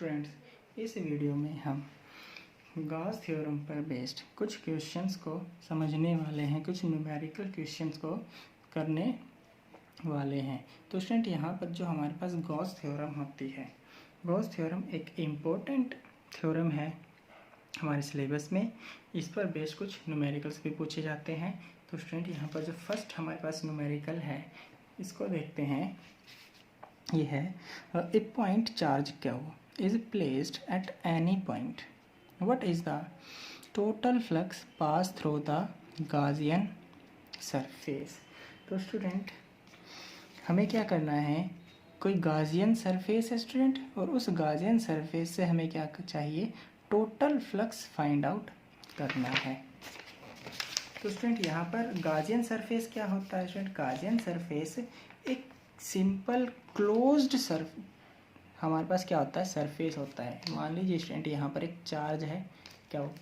Students, इस video में हम गॉस थ्योरम पर बेस्ड कुछ क्वेश्चंस को समझने वाले हैं, कुछ न्यूमेरिकल क्वेश्चंस को करने वाले हैं। तो स्टूडेंट, यहाँ पर जो हमारे पास गॉस थ्योरम होती है, गॉस थ्योरम एक इम्पोर्टेंट थ्योरम है हमारे सिलेबस में। इस पर बेस्ड कुछ न्यूमेरिकल्स भी पूछे जाते हैं। तो स्टूडेंट, यहाँ पर जो फर्स्ट हमारे पास न्यूमेरिकल है, इसको देखते हैं। ये है a point charge Q is placed at any point. What is the total flux pass through the Gaussian surface? तो स्टूडेंट, हमें क्या करना है, कोई गाजियन सरफेस है स्टूडेंट, और उस गाजियन सरफेस से हमें क्या चाहिए, टोटल फ्लक्स फाइंड आउट करना है। तो स्टूडेंट, यहाँ पर गाजियन सरफेस क्या होता है स्टूडेंट? गाजियन सरफेस एक सिंपल क्लोज्ड सरफेस, हमारे पास क्या होता है, सरफेस होता है। मान लीजिए स्टूडेंट, यहाँ पर एक चार्ज है, क्या हो,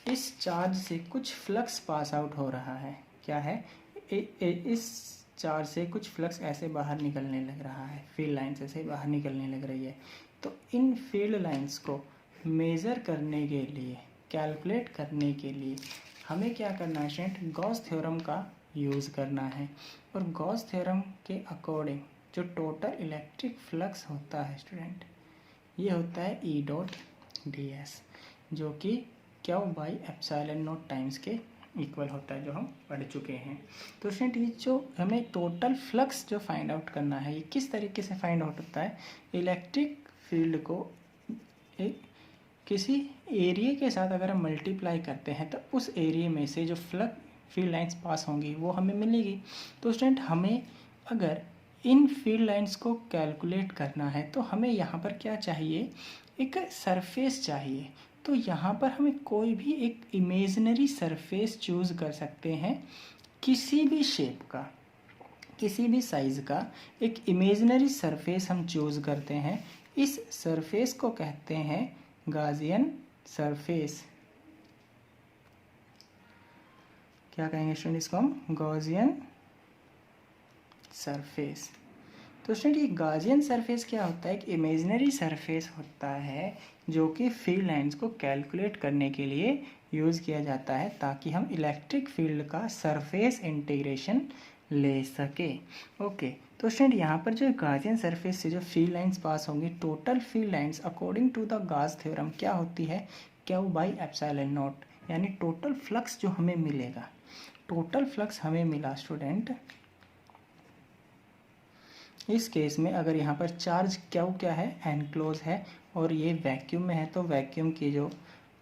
इस चार्ज से कुछ फ्लक्स पास आउट हो रहा है। क्या है, इस चार्ज से कुछ फ्लक्स ऐसे बाहर निकलने लग रहा है, फील्ड लाइन्स ऐसे बाहर निकलने लग रही है। तो इन फील्ड लाइन्स को मेज़र करने के लिए, कैलकुलेट करने के लिए हमें क्या करना है स्टूडेंट, गॉस थ्योरम का यूज़ करना है। और गॉस थ्योरम के अकॉर्डिंग जो टोटल इलेक्ट्रिक फ्लक्स होता है स्टूडेंट, ये होता है ई डॉट डी एस, जो कि Q by epsilon not times के इक्वल होता है, जो हम पढ़ चुके हैं। तो स्टूडेंट, ये जो हमें टोटल फ्लक्स जो फाइंड आउट करना है, ये किस तरीके से फाइंड आउट होता है, इलेक्ट्रिक फील्ड को किसी एरिया के साथ अगर हम मल्टीप्लाई करते हैं तो उस एरिया में से जो फील्ड लाइन्स पास होंगी वो हमें मिलेगी। तो स्टूडेंट, हमें अगर इन फील्ड लाइन्स को कैलकुलेट करना है तो हमें यहाँ पर क्या चाहिए, एक सरफेस चाहिए। तो यहाँ पर हमें कोई भी एक इमेजिनरी सरफेस चूज़ कर सकते हैं, किसी भी शेप का, किसी भी साइज़ का एक इमेजिनरी सरफेस हम चूज़ करते हैं। इस सरफेस को कहते हैं गाजियन सरफेस। क्या कहेंगे स्टूडेंट, इसको हम गॉसियन सरफेस। तो स्टूडेंट, ये गाजियन सरफेस क्या होता है, एक इमेजिनरी सरफेस होता है जो कि फील्ड लाइंस को कैलकुलेट करने के लिए यूज़ किया जाता है, ताकि हम इलेक्ट्रिक फील्ड का सरफेस इंटीग्रेशन ले सके। ओके, तो स्टूडेंट, यहाँ पर जो गाजियन सरफेस से जो फील्ड लाइंस पास होंगी, total field lines according to the Gauss theorem क्या होती है, क्यू बाई एप्सिलॉन नॉट, यानी टोटल फ्लक्स जो हमें मिलेगा, टोटल फ्लक्स हमें मिला स्टूडेंट। इस केस में अगर यहाँ पर चार्ज क्या है, एनक्लोज है, और ये वैक्यूम में है, तो वैक्यूम की जो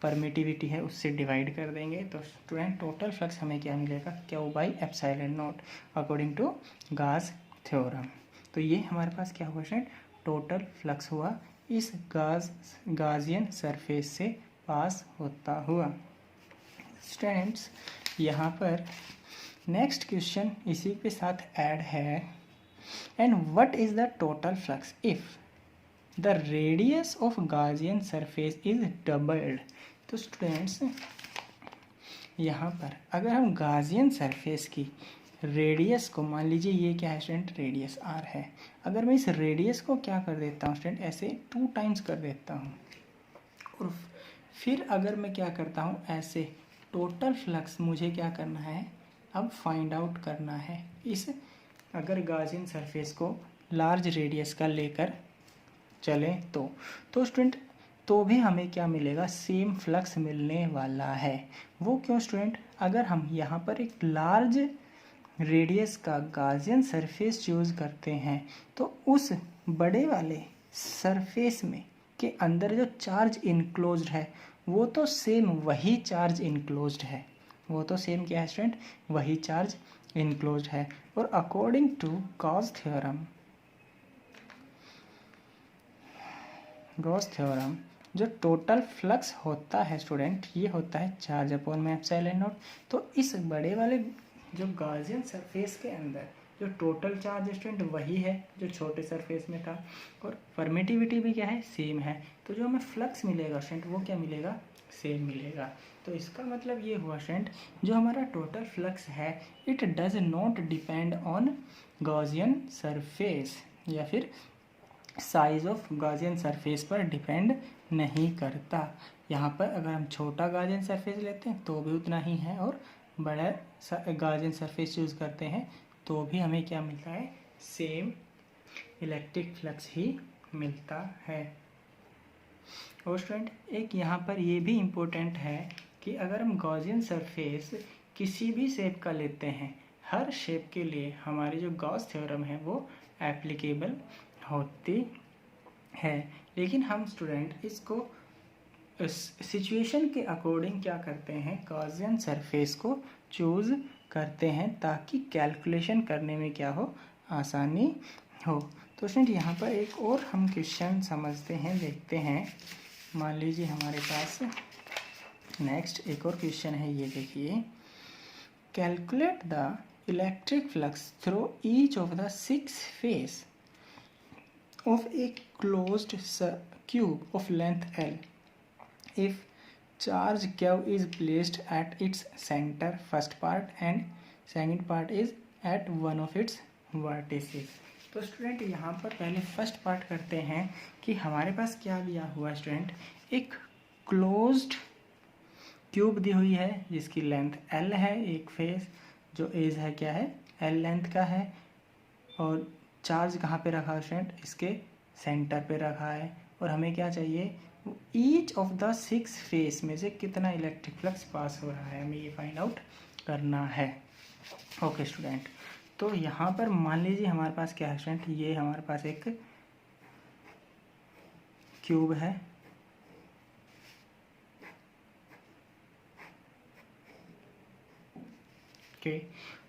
परमिटिविटी है उससे डिवाइड कर देंगे। तो स्टूडेंट, टोटल फ्लक्स हमें क्या मिलेगा, Q by epsilon naught according to Gauss theorem. तो ये हमारे पास क्या हुआ स्टूडेंट, टोटल फ्लक्स हुआ इस गाजियन सरफेस से पास होता हुआ। स्टूडेंट्स, यहाँ पर नेक्स्ट क्वेश्चन इसी के साथ ऐड है, and what is the total flux if the radius of Gaussian surface is doubled? तो स्टूडेंट्स, यहाँ पर अगर हम गाजियन सरफेस की रेडियस को, मान लीजिए ये क्या है स्टूडेंट, रेडियस आर है, अगर मैं इस रेडियस को क्या कर देता हूँ स्टूडेंट, ऐसे 2 टाइम्स कर देता हूँ, और फिर अगर मैं क्या करता हूँ, ऐसे टोटल फ्लक्स मुझे क्या करना है, अब फाइंड आउट करना है। इस अगर गाजियन सरफेस को लार्ज रेडियस का लेकर चलें तो स्टूडेंट, तो भी हमें क्या मिलेगा, सेम फ्लक्स मिलने वाला है। वो क्यों स्टूडेंट, अगर हम यहाँ पर एक लार्ज रेडियस का गाजियन सरफेस चूज़ करते हैं तो उस बड़े वाले सरफेस में के अंदर जो चार्ज इनक्लोज्ड है वो तो सेम वही चार्ज इनक्लोज्ड है, वो तो सेम क्या है स्टूडेंट, वही चार्ज इनक्लोज्ड है। और अकॉर्डिंग टू गॉस थ्योरम जो टोटल फ्लक्स होता है स्टूडेंट, ये होता है चार्ज अपॉन में एप्सिलॉन नॉट। तो इस बड़े वाले जो गाजियन सरफेस के अंदर जो टोटल चार्ज स्टूडेंट वही है जो छोटे सरफेस में था, और परमिटिविटी भी क्या है, सेम है। तो जो हमें फ्लक्स मिलेगा स्टूडेंट वो क्या मिलेगा, सेम मिलेगा। तो इसका मतलब ये हुआ स्टूडेंट, जो हमारा टोटल फ्लक्स है it does not depend on Gaussian surface, या फिर साइज ऑफ गॉसियन सरफेस पर डिपेंड नहीं करता। यहाँ पर अगर हम छोटा गॉसियन सरफेस लेते हैं तो भी उतना ही है, और बड़ा गॉसियन सरफेस यूज़ करते हैं तो भी हमें क्या मिलता है, सेम इलेक्ट्रिक फ्लक्स ही मिलता है। और स्टूडेंट एक यहाँ पर ये भी इम्पोर्टेंट है कि अगर हम गॉसियन सरफेस किसी भी शेप का लेते हैं, हर शेप के लिए हमारी जो गॉस थ्योरम है वो एप्लीकेबल होती है। लेकिन हम स्टूडेंट इसको सिचुएशन के अकॉर्डिंग क्या करते हैं, गॉसियन सरफेस को चूज़ करते हैं ताकि कैलकुलेशन करने में क्या हो, आसानी हो। तो स्टूडेंट यहाँ पर एक और हम क्वेश्चन समझते हैं, देखते हैं। मान लीजिए हमारे पास नेक्स्ट एक और क्वेश्चन है, ये देखिए, calculate the electric flux through each of the 6 face of a closed cube of length L if charge q is placed at its center first part and second part is at one of its vertices। तो student यहाँ पर पहले first part करते हैं कि हमारे पास क्या दिया हुआ स्टूडेंट, एक क्लोज्ड क्यूब दी हुई है जिसकी लेंथ L है, एक फेस जो एज है क्या है, L लेंथ का है, और चार्ज कहाँ पे रखा है स्टूडेंट, इसके सेंटर पे रखा है। और हमें क्या चाहिए, ईच ऑफ द 6 फेस में से कितना इलेक्ट्रिक फ्लक्स पास हो रहा है, हमें ये फाइंड आउट करना है। ओके स्टूडेंट, तो यहाँ पर मान लीजिए हमारे पास क्या है स्टूडेंट, ये हमारे पास एक क्यूब है, ओके,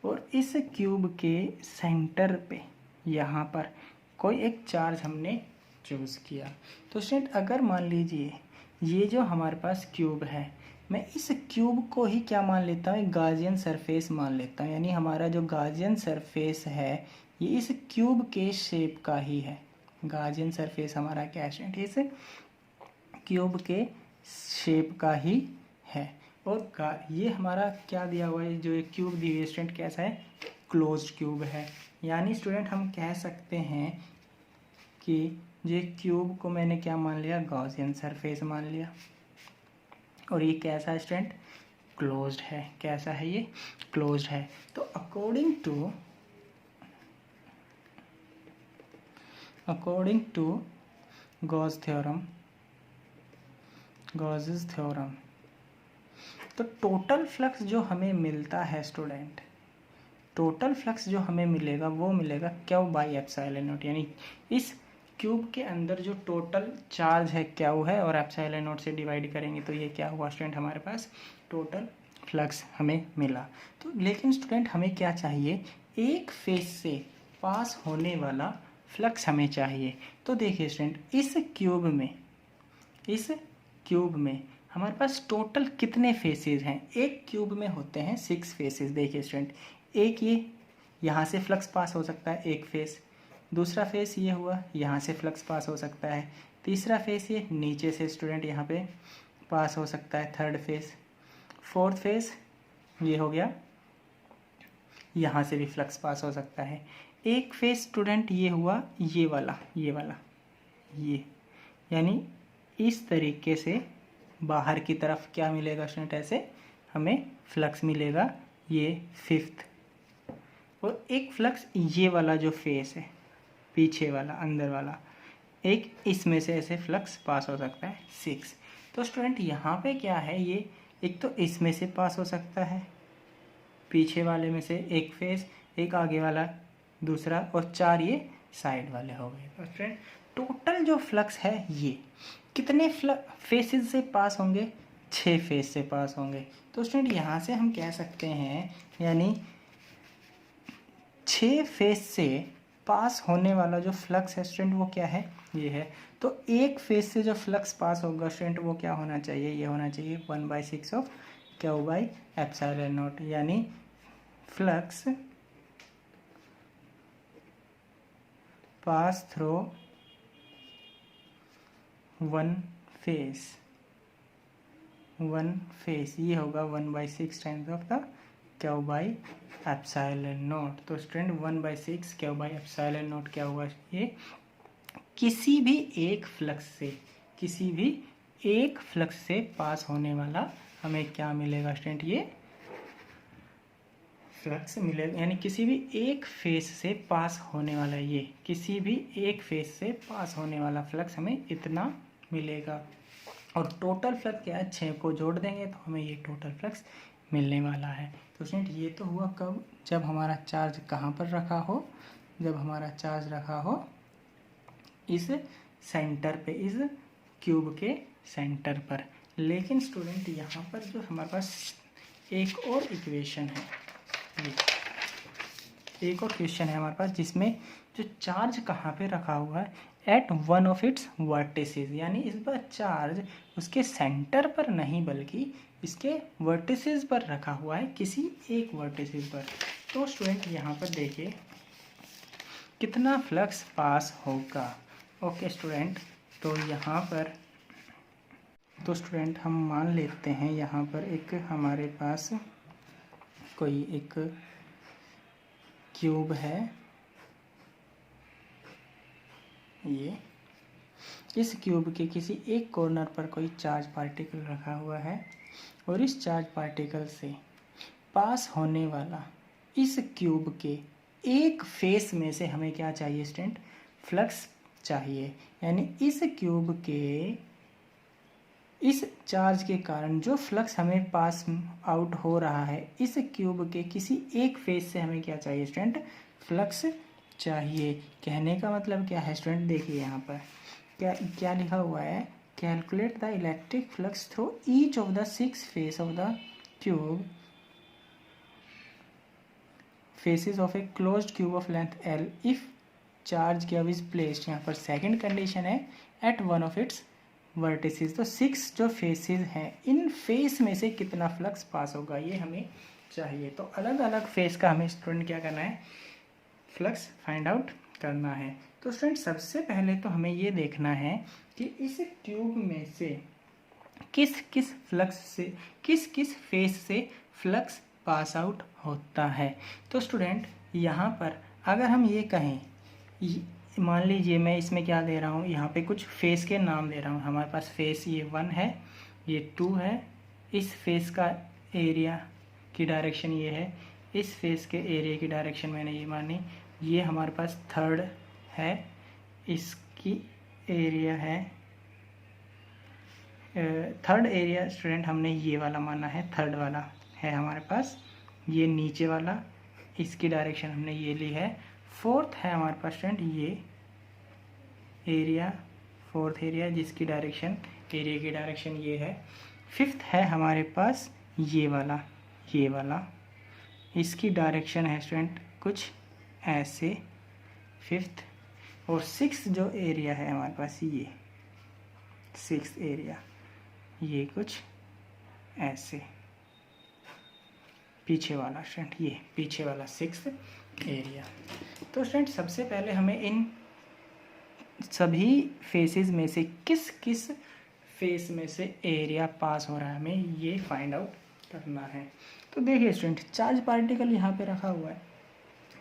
और इस क्यूब के सेंटर पे यहाँ पर कोई एक चार्ज हमने चूज़ किया। तो स्टूडेंट अगर मान लीजिए ये जो हमारे पास क्यूब है, मैं इस क्यूब को ही क्या मान लेता हूँ, एक गॉसियन सरफेस मान लेता हूँ। यानी हमारा जो गॉसियन सरफेस है ये इस क्यूब के शेप का ही है। गॉसियन सरफेस हमारा क्या है स्टूडेंट, इस क्यूब के शेप का ही है। और ये हमारा क्या दिया हुआ है, जो एक क्यूब दी हुई है स्टूडेंट, कैसा है, क्लोज्ड क्यूब है। यानी स्टूडेंट हम कह सकते हैं कि ये क्यूब को मैंने क्या मान लिया, गॉसियन सरफेस मान लिया, और ये कैसा है स्टूडेंट, क्लोज्ड है। कैसा है ये, क्लोज्ड है। तो according to Gauss theorem, Gauss's theorem, तो टोटल फ्लक्स जो हमें मिलता है स्टूडेंट, टोटल फ्लक्स जो हमें मिलेगा वो मिलेगा क्यू बाई एप्सिलॉन नॉट। यानी इस क्यूब के अंदर जो टोटल चार्ज है क्यू है, और एप्सिलॉन नॉट से डिवाइड करेंगे तो ये क्या हुआ स्टूडेंट, हमारे पास टोटल फ्लक्स हमें मिला। तो लेकिन स्टूडेंट हमें क्या चाहिए, एक फेस से पास होने वाला फ्लक्स हमें चाहिए। तो देखिए स्टूडेंट इस क्यूब में हमारे पास टोटल कितने फेसेस हैं, एक क्यूब में होते हैं 6 फेसेस। देखिए स्टूडेंट, एक ये यहाँ से फ्लक्स पास हो सकता है, एक फेस, दूसरा फेस ये हुआ, यहाँ से फ्लक्स पास हो सकता है, तीसरा फेस ये नीचे से स्टूडेंट यहाँ पे पास हो सकता है, थर्ड फेस, फोर्थ फेस ये हो गया, यहाँ से भी फ्लक्स पास हो सकता है। एक फेस स्टूडेंट ये हुआ, ये वाला ये, यानी इस तरीके से बाहर की तरफ क्या मिलेगा स्टूडेंट, ऐसे हमें फ्लक्स मिलेगा, ये फिफ्थ। और एक फ्लक्स ये वाला जो फेस है, पीछे वाला, अंदर वाला, एक इसमें से ऐसे फ्लक्स पास हो सकता है, 6। तो स्टूडेंट यहाँ पे क्या है, ये एक तो इसमें से पास हो सकता है, पीछे वाले में से एक फेस, एक आगे वाला दूसरा, और 4 ये साइड वाले हो गए। तो स्टूडेंट टोटल जो फ्लक्स है ये कितने फेसेस से पास होंगे, 6 फेस से पास होंगे। तो स्टूडेंट यहाँ से हम कह सकते हैं, यानी 6 फेस से पास होने वाला जो फ्लक्स है स्टूडेंट वो क्या है, ये है। तो एक फेस से जो फ्लक्स पास होगा स्टूडेंट वो क्या होना चाहिए, ये होना चाहिए 1/6 of Q by epsilon naught. यानी flux pass through one face, ये होगा 1/6 times of the Q by epsilon naught. तो student 1/6 Q by epsilon naught क्या हुआ, ये किसी भी एक फ्लक्स से पास होने वाला हमें क्या मिलेगा स्टूडेंट, ये फ्लक्स मिलेगा, यानी किसी भी एक फेस से पास होने वाला, ये किसी भी एक फेस से पास होने वाला फ्लक्स हमें इतना मिलेगा। और टोटल फ्लक्स क्या है, 6 को जोड़ देंगे तो हमें ये टोटल फ्लक्स मिलने वाला है। तो स्टूडेंट ये तो हुआ कब, जब हमारा चार्ज कहाँ पर रखा हो, जब हमारा चार्ज रखा हो इस सेंटर पे, इस क्यूब के सेंटर पर। लेकिन स्टूडेंट यहाँ पर जो हमारे पास एक और इक्वेशन है, एक और क्वेश्चन है हमारे पास, जिसमें जो चार्ज कहाँ पे रखा हुआ है, at one of its vertices, यानी इस बार चार्ज उसके सेंटर पर नहीं बल्कि इसके वर्टिसेस पर रखा हुआ है, किसी एक वर्टिसेस पर। तो स्टूडेंट यहाँ पर देखिए कितना फ्लक्स पास होगा। ओके स्टूडेंट, तो यहाँ पर तो स्टूडेंट हम मान लेते हैं यहाँ पर एक हमारे पास कोई एक क्यूब है, ये इस क्यूब के किसी एक कॉर्नर पर कोई चार्ज पार्टिकल रखा हुआ है और इस चार्ज पार्टिकल से पास होने वाला इस क्यूब के एक फेस में से हमें क्या चाहिए स्टूडेंट, फ्लक्स चाहिए। यानी इस क्यूब के इस चार्ज के कारण जो फ्लक्स हमें पास आउट हो रहा है, इस क्यूब के किसी एक फेस से हमें क्या चाहिए स्टूडेंट, फ्लक्स चाहिए। कहने का मतलब क्या है स्टूडेंट, देखिए यहाँ पर क्या क्या लिखा हुआ है, calculate the electric flux through each of the 6 face of the cube, faces of a closed cube of length L if charge cube is placed. यहाँ पर सेकंड कंडीशन है at one of its vertices. तो 6 जो faces हैं, इन face में से कितना flux pass होगा ये हमें चाहिए। तो अलग अलग फेस का हमें स्टूडेंट क्या करना है, फ्लक्स फाइंड आउट करना है। तो स्टूडेंट सबसे पहले तो हमें ये देखना है कि इस ट्यूब में से किस किस फेस से फ्लक्स पास आउट होता है। तो स्टूडेंट यहाँ पर अगर हम ये कहें, मान लीजिए मैं इसमें क्या दे रहा हूँ, यहाँ पे कुछ फेस के नाम दे रहा हूँ। हमारे पास फेस ये 1 है, ये 2 है, इस फेस का एरिया की डायरेक्शन ये है, इस फेस के एरिया की डायरेक्शन मैंने ये मानी, ये हमारे पास 3rd है, इसकी एरिया है 3rd एरिया स्टूडेंट हमने ये वाला माना है, 3rd वाला है हमारे पास, ये नीचे वाला इसकी डायरेक्शन हमने ये ली है। 4th है हमारे पास स्टूडेंट ये एरिया, 4th एरिया जिसकी डायरेक्शन, एरिया की डायरेक्शन ये है। 5th है हमारे पास ये वाला, इसकी डायरेक्शन है स्टूडेंट कुछ ऐसे 5th। और 6th जो एरिया है हमारे पास, ये 6th एरिया ये कुछ ऐसे, पीछे वाला स्टूडेंट, ये पीछे वाला 6th एरिया। तो स्टूडेंट सबसे पहले हमें इन सभी फेसेस में से किस किस फेस में से एरिया पास हो रहा है, हमें ये फाइंड आउट करना है। तो देखिए स्टूडेंट, चार्ज पार्टिकल यहाँ पे रखा हुआ है,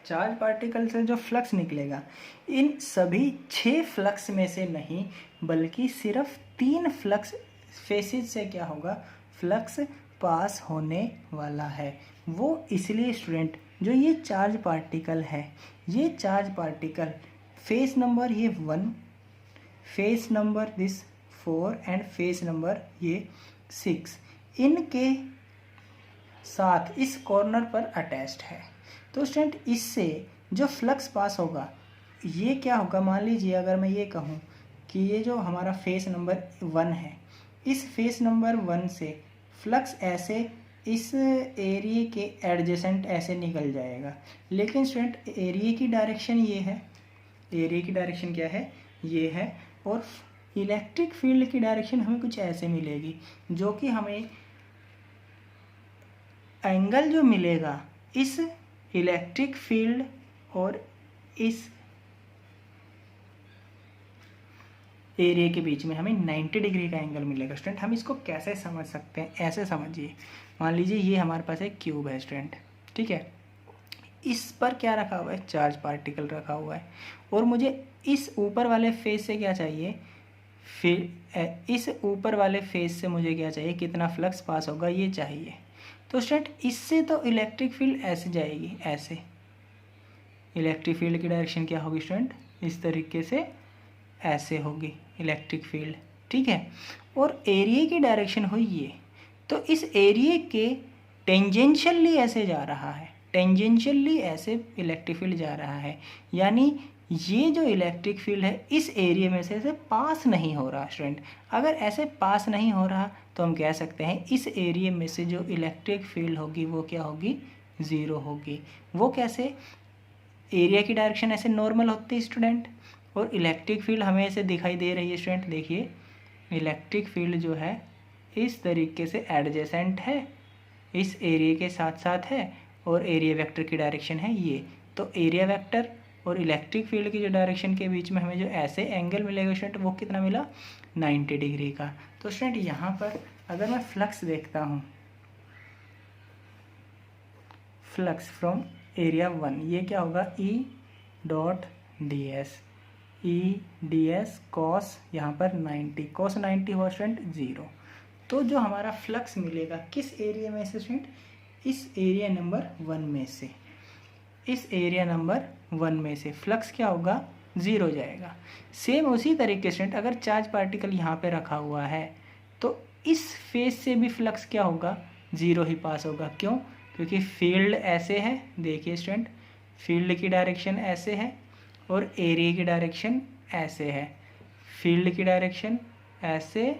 चार्ज पार्टिकल से जो फ्लक्स निकलेगा, इन सभी 6 फ्लक्स में से नहीं बल्कि सिर्फ 3 फ्लक्स फेसेस से क्या होगा, फ्लक्स पास होने वाला है। वो इसलिए स्टूडेंट जो ये चार्ज पार्टिकल है, ये चार्ज पार्टिकल फेस नंबर ये 1, face number this 4 and face number ये 6 इनके साथ इस कॉर्नर पर अटैच्ड है। तो स्टूडेंट इससे जो फ्लक्स पास होगा ये क्या होगा, मान लीजिए अगर मैं ये कहूँ कि ये जो हमारा फेस नंबर 1 है, इस फेस नंबर 1 से फ्लक्स ऐसे इस एरिया के एडजेसेंट ऐसे निकल जाएगा। लेकिन स्टूडेंट एरिया की डायरेक्शन ये है, एरिया की डायरेक्शन क्या है, ये है, और इलेक्ट्रिक फील्ड की डायरेक्शन हमें कुछ ऐसे मिलेगी, जो कि हमें एंगल जो मिलेगा इस इलेक्ट्रिक फील्ड और इस एरिया के बीच में हमें 90 डिग्री का एंगल मिलेगा। स्टूडेंट हम इसको कैसे समझ सकते हैं, ऐसे समझिए, मान लीजिए ये हमारे पास एक क्यूब है स्टूडेंट, ठीक है, इस पर क्या रखा हुआ है, चार्ज पार्टिकल रखा हुआ है, और मुझे इस ऊपर वाले फेस से क्या चाहिए, फिर इस ऊपर वाले फेस से मुझे क्या चाहिए, कितना फ्लक्स पास होगा ये चाहिए। तो स्टूडेंट इससे तो इलेक्ट्रिक फील्ड ऐसे जाएगी, ऐसे इलेक्ट्रिक फील्ड की डायरेक्शन क्या होगी स्टूडेंट, इस तरीके से ऐसे होगी इलेक्ट्रिक फील्ड, ठीक है। और एरिया की डायरेक्शन हुई ये, तो इस एरिया के टेंजेंशियली ऐसे जा रहा है, टेंजेंशियली ऐसे इलेक्ट्रिक फील्ड जा रहा है, यानी ये जो इलेक्ट्रिक फील्ड है इस एरिया में से ऐसे पास नहीं हो रहा स्टूडेंट। अगर ऐसे पास नहीं हो रहा तो हम कह सकते हैं इस एरिया में से जो इलेक्ट्रिक फील्ड होगी वो क्या होगी, ज़ीरो होगी। वो कैसे, एरिया की डायरेक्शन ऐसे नॉर्मल होती है स्टूडेंट, और इलेक्ट्रिक फील्ड हमें ऐसे दिखाई दे रही है स्टूडेंट, देखिए इलेक्ट्रिक फील्ड जो है इस तरीके से एडजेसेंट है, इस एरिया के साथ साथ है, और एरिया वेक्टर की डायरेक्शन है ये। तो एरिया वेक्टर और इलेक्ट्रिक फील्ड की जो डायरेक्शन के बीच में हमें जो ऐसे एंगल मिलेगा स्टूडेंट वो कितना मिला, 90 डिग्री का। तो स्टूडेंट यहाँ पर अगर मैं फ्लक्स देखता हूँ, फ्लक्स फ्रॉम एरिया 1, ये क्या होगा, E dot D S, E D S cos यहाँ पर 90, कॉस 90 हुआ स्टूडेंट 0। तो जो हमारा फ्लक्स मिलेगा किस एरिया में से स्टूडेंट, इस एरिया नंबर 1 में से, इस एरिया नंबर 1 में से फ्लक्स क्या होगा, 0 जाएगा। सेम उसी तरीके से अगर चार्ज पार्टिकल यहाँ पे रखा हुआ है तो इस फेस से भी फ्लक्स क्या होगा, 0 ही पास होगा। क्यों, क्योंकि फील्ड ऐसे है, देखिए स्टूडेंट फील्ड की डायरेक्शन ऐसे है और एरिया की डायरेक्शन ऐसे है। फील्ड की डायरेक्शन ऐसे,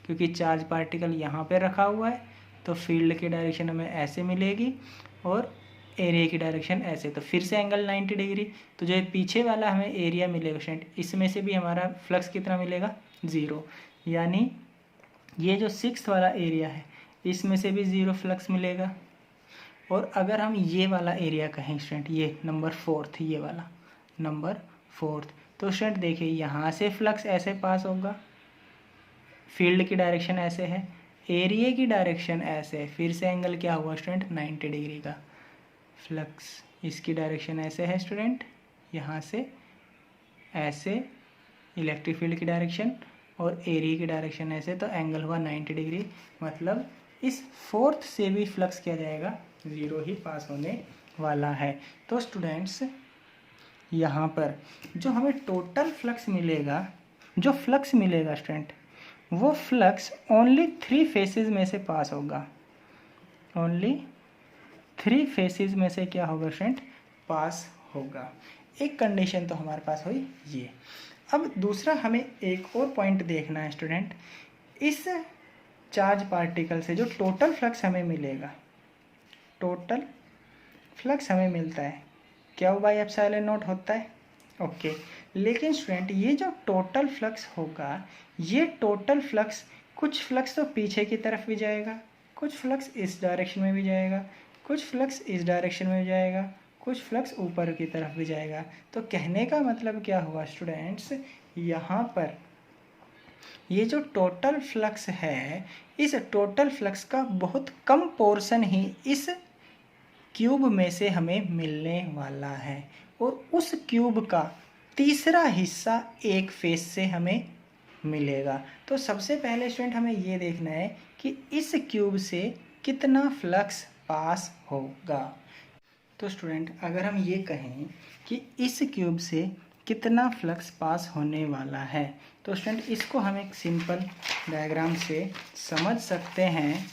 क्योंकि चार्ज पार्टिकल यहाँ पे रखा हुआ है तो फील्ड की डायरेक्शन हमें ऐसे मिलेगी, और एरिया की डायरेक्शन ऐसे। तो फिर से एंगल 90 डिग्री। तो जो पीछे वाला हमें एरिया मिलेगा स्टूडेंट, इसमें से भी हमारा फ्लक्स कितना मिलेगा, 0। यानी ये जो 6th वाला एरिया है इसमें से भी 0 फ्लक्स मिलेगा। और अगर हम ये वाला एरिया कहें स्टूडेंट, ये नंबर 4th, ये वाला नंबर 4th, तो स्टूडेंट देखिए यहाँ से फ्लक्स ऐसे पास होगा, फील्ड की डायरेक्शन ऐसे है, एरिया की डायरेक्शन ऐसे है, फिर से एंगल क्या हुआ स्टूडेंट, 90 डिग्री का। फ्लक्स इसकी डायरेक्शन ऐसे है स्टूडेंट, यहाँ से ऐसे इलेक्ट्रिक फील्ड की डायरेक्शन, और एरिया की डायरेक्शन ऐसे, तो एंगल हुआ 90 डिग्री। मतलब इस 4th से भी फ्लक्स किया जाएगा, 0 ही पास होने वाला है। तो स्टूडेंट्स यहाँ पर जो हमें टोटल फ्लक्स मिलेगा, जो फ्लक्स मिलेगा स्टूडेंट, वो फ्लक्स ओनली 3 फेसेस में से पास होगा, ओनली 3 फेसेस में से क्या होगा स्टूडेंट, पास होगा। एक कंडीशन तो हमारे पास हुई ये। अब दूसरा हमें एक और पॉइंट देखना है स्टूडेंट, इस चार्ज पार्टिकल से जो टोटल फ्लक्स हमें मिलेगा, टोटल फ्लक्स हमें मिलता है Q बाई एप्सिलॉन नॉट होता है, ओके। लेकिन स्टूडेंट ये जो टोटल फ्लक्स होगा, ये टोटल फ्लक्स, कुछ फ्लक्स तो पीछे की तरफ भी जाएगा, कुछ फ्लक्स इस डायरेक्शन में भी जाएगा, कुछ फ्लक्स इस डायरेक्शन में भी जाएगा, कुछ फ्लक्स ऊपर की तरफ भी जाएगा। तो कहने का मतलब क्या हुआ स्टूडेंट्स, यहाँ पर ये जो टोटल फ्लक्स है, इस टोटल फ्लक्स का बहुत कम पोर्शन ही इस क्यूब में से हमें मिलने वाला है, और उस क्यूब का तीसरा हिस्सा एक फेस से हमें मिलेगा। तो सबसे पहले स्टूडेंट हमें ये देखना है कि इस क्यूब से कितना फ्लक्स पास होगा। तो स्टूडेंट अगर हम ये कहें कि इस क्यूब से कितना फ्लक्स पास होने वाला है, तो स्टूडेंट इसको हम एक सिंपल डायग्राम से समझ सकते हैं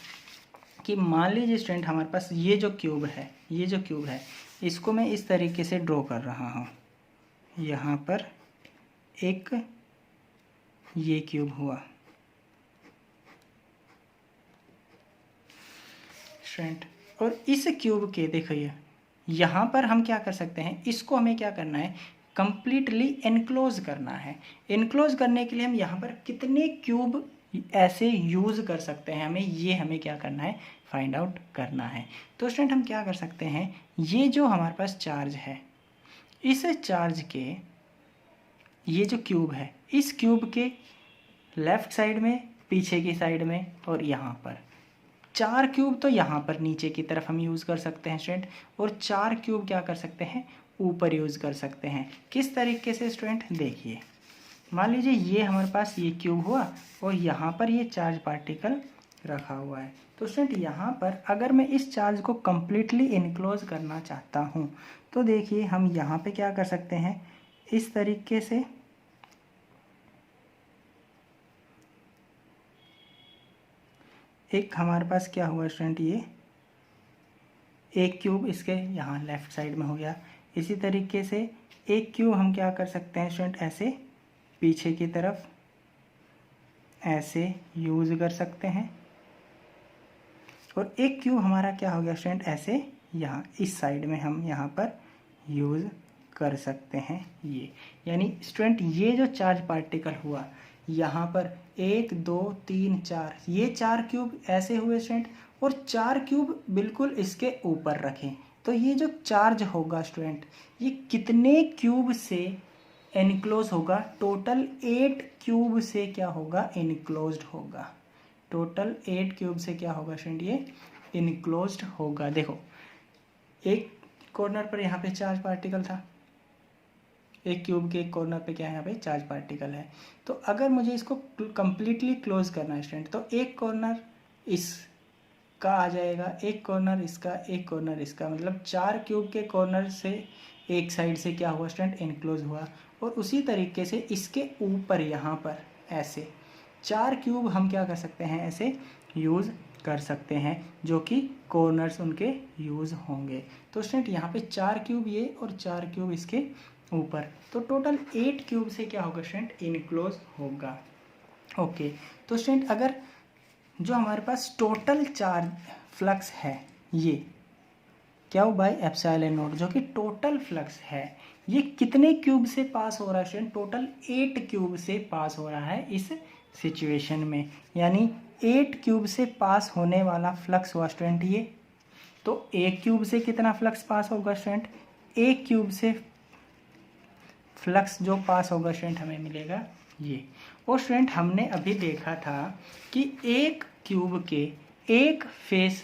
कि मान लीजिए स्टूडेंट हमारे पास ये जो क्यूब है, ये जो क्यूब है, इसको मैं इस तरीके से ड्रॉ कर रहा हूँ। यहाँ पर एक ये क्यूब हुआ स्टूडेंट, और इस क्यूब के देखिए यहाँ पर हम क्या कर सकते हैं, इसको हमें क्या करना है, कंप्लीटली एनक्लोज करना है। एनक्लोज करने के लिए हम यहाँ पर कितने क्यूब ऐसे यूज़ कर सकते हैं, हमें क्या करना है, फाइंड आउट करना है। तो स्टूडेंट हम क्या कर सकते हैं, ये जो हमारे पास चार्ज है, इस चार्ज के ये जो क्यूब है, इस क्यूब के लेफ्ट साइड में, पीछे की साइड में और यहाँ पर, 4 क्यूब तो यहाँ पर नीचे की तरफ हम यूज़ कर सकते हैं स्टूडेंट, और 4 क्यूब क्या कर सकते हैं, ऊपर यूज़ कर सकते हैं। किस तरीके से स्टूडेंट, देखिए मान लीजिए ये हमारे पास ये क्यूब हुआ और यहाँ पर ये चार्ज पार्टिकल रखा हुआ है। तो स्टूडेंट यहाँ पर अगर मैं इस चार्ज को कम्प्लीटली इनक्लोज करना चाहता हूँ तो देखिए हम यहाँ पे क्या कर सकते हैं, इस तरीके से एक हमारे पास क्या हुआ स्टूडेंट, ये एक क्यूब इसके यहाँ लेफ्ट साइड में हो गया। इसी तरीके से एक क्यूब हम क्या कर सकते हैं स्टूडेंट, ऐसे पीछे की तरफ ऐसे यूज़ कर सकते हैं, और एक क्यूब हमारा क्या हो गया स्टूडेंट, ऐसे यहाँ इस साइड में हम यहाँ पर यूज़ कर सकते हैं ये। यानी स्टूडेंट ये जो चार्ज पार्टिकल हुआ यहाँ पर 1 2 3 4, ये 4 क्यूब ऐसे हुए स्टूडेंट, और 4 क्यूब बिल्कुल इसके ऊपर रखें। तो ये जो चार्ज होगा स्टूडेंट, ये कितने क्यूब से एनक्लोज होगा, टोटल 8 क्यूब से क्या होगा, इनक्लोज्ड होगा। टोटल 8 क्यूब से क्या होगा स्टूडेंट, ये इनक्लोज्ड होगा। देखो एक कॉर्नर पर यहाँ पे चार्ज पार्टिकल था, एक क्यूब के एक कॉर्नर पे क्या है, यहाँ पे चार्ज पार्टिकल है। तो अगर मुझे इसको कंप्लीटली क्लोज करना है स्टूडेंट, तो एक कॉर्नर इसका आ जाएगा, एक कॉर्नर इसका, एक कॉर्नर इसका, मतलब 4 क्यूब के कॉर्नर से एक साइड से क्या हुआ स्टूडेंट, इनक्लोज हुआ। और उसी तरीके से इसके ऊपर यहाँ पर ऐसे 4 क्यूब हम क्या कर सकते हैं, ऐसे यूज़ कर सकते हैं, जो कि कॉर्नर्स उनके यूज़ होंगे। तो स्टूडेंट यहाँ पे 4 क्यूब ये और 4 क्यूब इसके ऊपर, तो टोटल 8 क्यूब से क्या होगा स्टूडेंट, इनक्लोज होगा। ओके, तो स्टूडेंट अगर जो हमारे पास टोटल चार्ज फ्लक्स है ये क्या बाय एप्सिलॉन नॉट, जो कि टोटल फ्लक्स है, ये कितने क्यूब से पास हो रहा है स्टूडेंट, टोटल 8 क्यूब से पास हो रहा है इस सिचुएशन में। यानी 8 क्यूब से पास होने वाला फ्लक्स हुआ स्टूडेंट ये। तो 1 क्यूब से कितना फ्लक्स पास होगा स्टूडेंट, 1 क्यूब से फ्लक्स जो पास होगा स्टूडेंट हमें मिलेगा ये। और स्टूडेंट हमने अभी देखा था कि एक क्यूब के एक फेस,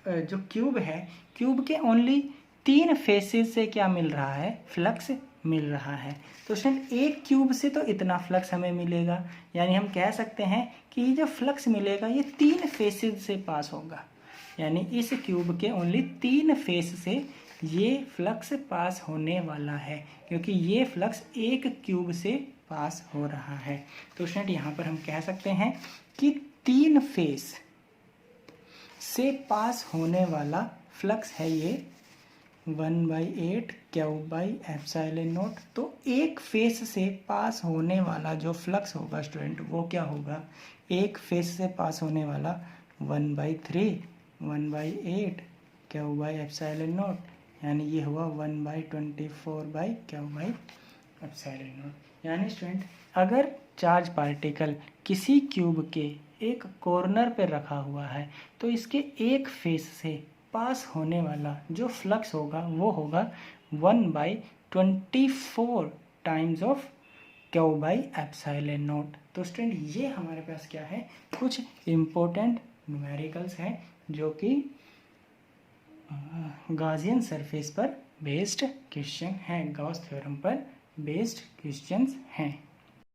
जो क्यूब है, क्यूब के ओनली 3 फेसेस से क्या मिल रहा है, फ्लक्स मिल रहा है। तो स्टूडेंट एक क्यूब से तो इतना फ्लक्स हमें मिलेगा, यानी हम कह सकते हैं कि ये जो फ्लक्स मिलेगा ये 3 फेसेस से पास होगा। यानी इस क्यूब के ओनली 3 फेस से ये फ्लक्स पास होने वाला है, क्योंकि ये फ्लक्स एक क्यूब से पास हो रहा है। तो स्टूडेंट यहाँ पर हम कह सकते हैं कि 3 फेस से पास होने वाला फ्लक्स है ये 1/8 क्यूब बाई एप्सिलॉन नॉट। तो एक फेस से पास होने वाला जो फ्लक्स होगा स्टूडेंट वो क्या होगा, एक फेस से पास होने वाला 1/3 1/8 क्यूब बाई एप्सिलॉन नॉट, यानी ये हुआ 1/24 by cube by epsilon naught. यानी स्टूडेंट अगर चार्ज पार्टिकल किसी क्यूब के एक कॉर्नर पे रखा हुआ है तो इसके एक फेस से पास होने वाला जो फ्लक्स होगा वो होगा 1/24 times of Q by epsilon naught. तो स्टूडेंट ये हमारे पास क्या है, कुछ इम्पोर्टेंट न्यूमेरिकल्स हैं जो कि गॉसियन सरफेस पर बेस्ड क्वेश्चन हैं, गॉस थ्योरम पर बेस्ड क्वेश्चंस हैं।